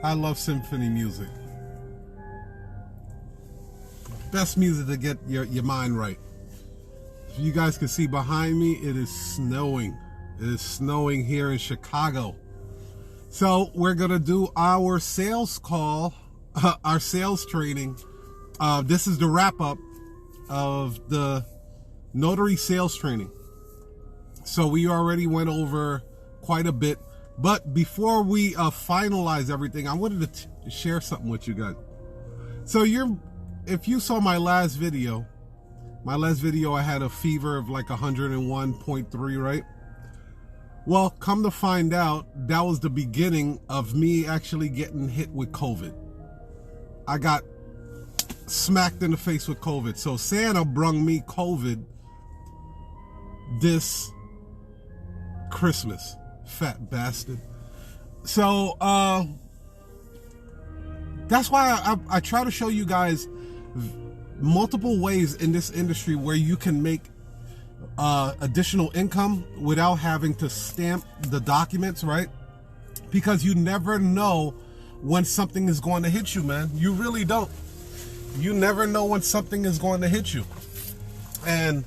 I love symphony music. Best music to get your mind right. If you guys can see behind me, it is snowing. It is snowing here in Chicago. So we're going to do our sales call, our sales training. This is the wrap up of the notary sales training. So we already went over quite a bit. But before we finalize everything, I wanted to share something with you guys. So if you saw my last video, I had a fever of like 101.3, right? Well, come to find out, that was the beginning of me actually getting hit with COVID. I got smacked in the face with COVID. So Santa brung me COVID this Christmas. Fat bastard. So that's why I try to show you guys multiple ways in this industry where you can make additional income without having to stamp the documents, right? Because you never know when something is going to hit you, man. You really don't. You never know when something is going to hit you. And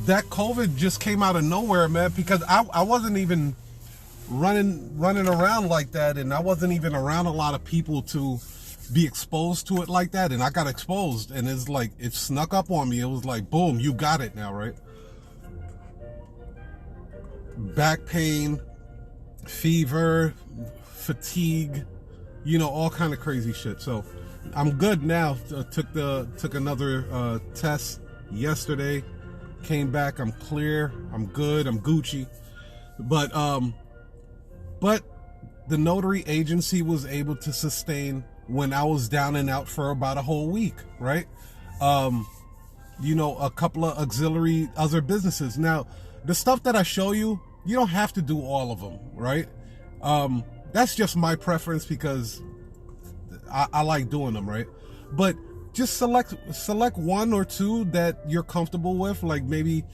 that COVID just came out of nowhere, man, because I wasn't even running around like that, and I wasn't even around a lot of people to be exposed to it like that, and I got exposed, and it's like, it snuck up on me. It was like, boom, you got it now, right? Back pain, fever, fatigue, all kind of crazy shit. So I'm good now. Took another test yesterday. Came back, I'm clear, I'm good, I'm Gucci. But the notary agency was able to sustain when I was down and out for about a whole week, right? A couple of auxiliary other businesses. Now, the stuff that I show you, you don't have to do all of them, right? That's just my preference because I like doing them, right? But just select one or two that you're comfortable with, like maybe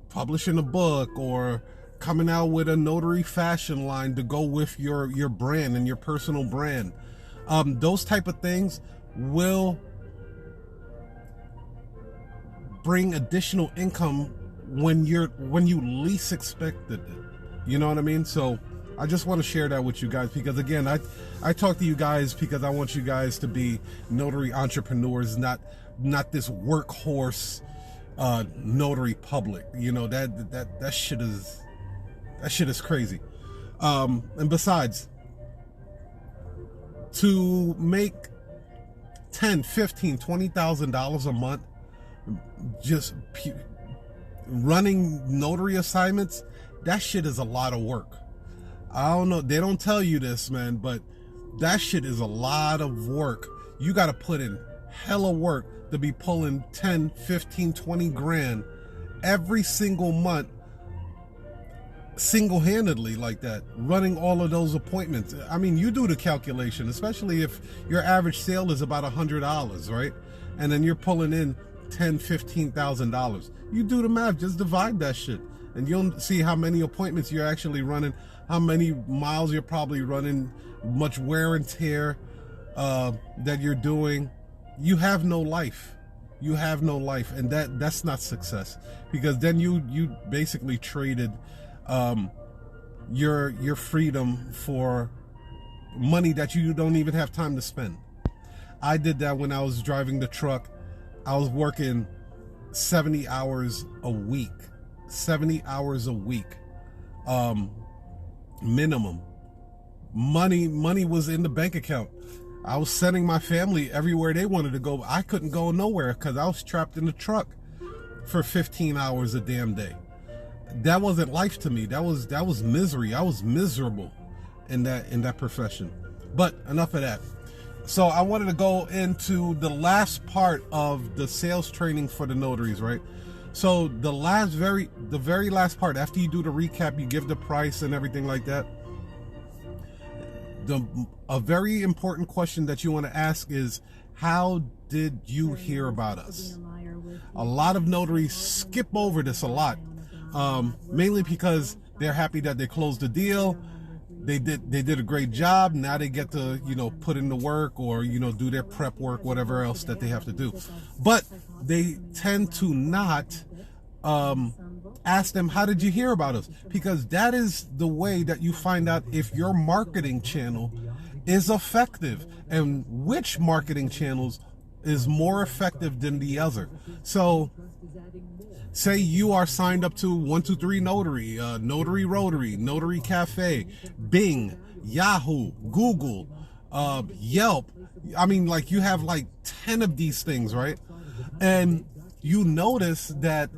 publishing a book or coming out with a notary fashion line to go with your brand and your personal brand. Those type of things will bring additional income when you least expected it. You know what I mean? So I just want to share that with you guys because, again, I talk to you guys because I want you guys to be notary entrepreneurs, not this workhorse notary public. That shit is crazy. And besides, to make $10,000, $15,000, $20,000 a month just running notary assignments, that shit is a lot of work. I don't know, they don't tell you this, man, but that shit is a lot of work. You got to put in hella work to be pulling 10, 15, 20 grand every single month single-handedly like that, running all of those appointments. I mean, you do the calculation, especially if your average sale is about $100, right? And then you're pulling in $10,000, $15,000. You do the math, just divide that shit, and you'll see how many appointments you're actually running, how many miles you're probably running, much wear and tear that you're doing. You have no life. You have no life, and that's not success, because then you basically traded your freedom for money that you don't even have time to spend. I did that when I was driving the truck. I was working 70 hours a week. 70 hours a week. Minimum. Money was in the bank account. I was sending my family everywhere they wanted to go. I couldn't go nowhere because I was trapped in the truck for 15 hours a damn day. That wasn't life to me. That was misery. I was miserable in that profession. But enough of that. So I wanted to go into the last part of the sales training for the notaries, right? So the very last part, after you do the recap, you give the price and everything like that. A very important question that you want to ask is, how did you hear about us? A lot of notaries skip over this a lot, mainly because they're happy that they closed the deal. they did a great job. Now they get to, you know, put in the work, or, you know, do their prep work, whatever else that they have to do. But they tend to not ask them, how did you hear about us? Because that is the way that you find out if your marketing channel is effective, and which marketing channels is more effective than the other. So say you are signed up to 123 Notary, Notary Rotary, Notary Cafe, Bing, Yahoo, Google, Yelp. I mean, like, you have like 10 of these things, right? And you notice that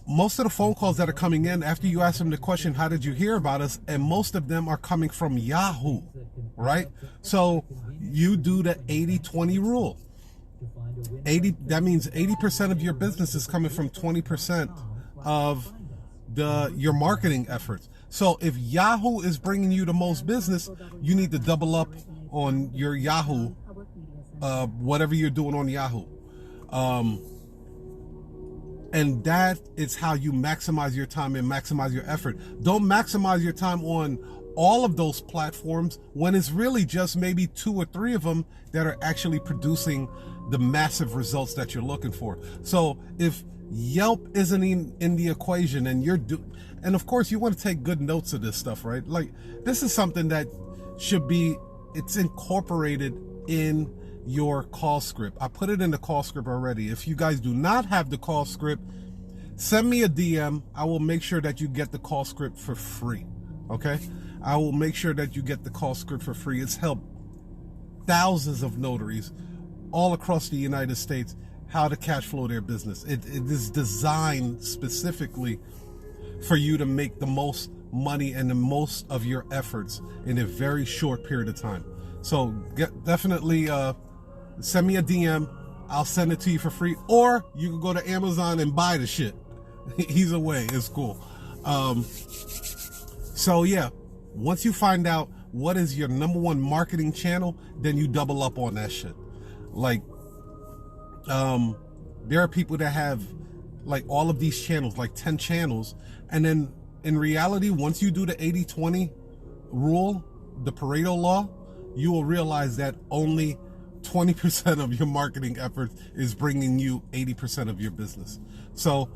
most of the phone calls that are coming in after you ask them the question, how did you hear about us? And most of them are coming from Yahoo, right? So you do the 80-20 rule. That means 80% of your business is coming from 20% of your marketing efforts. So if Yahoo is bringing you the most business, you need to double up on your Yahoo, whatever you're doing on Yahoo. And that is how you maximize your time and maximize your effort. Don't maximize your time on all of those platforms when it's really just maybe 2 or 3 of them that are actually producing the massive results that you're looking for. So if Yelp isn't in the equation, and and of course you want to take good notes of this stuff, right? Like, this is something that should be, it's incorporated in your call script. I put it in the call script already. If you guys do not have the call script, send me a DM. I will make sure that you get the call script for free. Okay? I will make sure that you get the call script for free. It's helped thousands of notaries all across the United States how to cash flow their business. It is designed specifically for you to make the most money and the most of your efforts in a very short period of time. So definitely send me a DM. I'll send it to you for free, or you can go to Amazon and buy the shit. Either way, it's cool. So yeah, once you find out what is your number one marketing channel, then you double up on that shit. Like, there are people that have like all of these channels, like 10 channels. And then in reality, once you do the 80-20 rule, the Pareto law, you will realize that only 20% of your marketing efforts is bringing you 80% of your business. So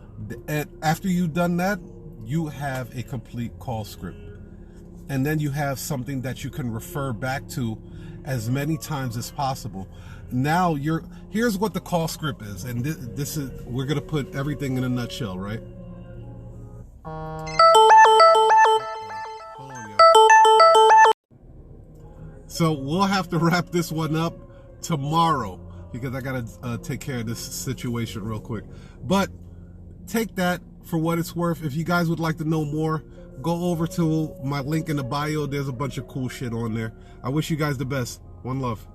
after you've done that, you have a complete call script. And then you have something that you can refer back to as many times as possible. Now here's what the call script is. And this is, we're going to put everything in a nutshell, right? So we'll have to wrap this one up tomorrow because I got to take care of this situation real quick. But take that for what it's worth. If you guys would like to know more, go over to my link in the bio. There's a bunch of cool shit on there. I wish you guys the best. One love.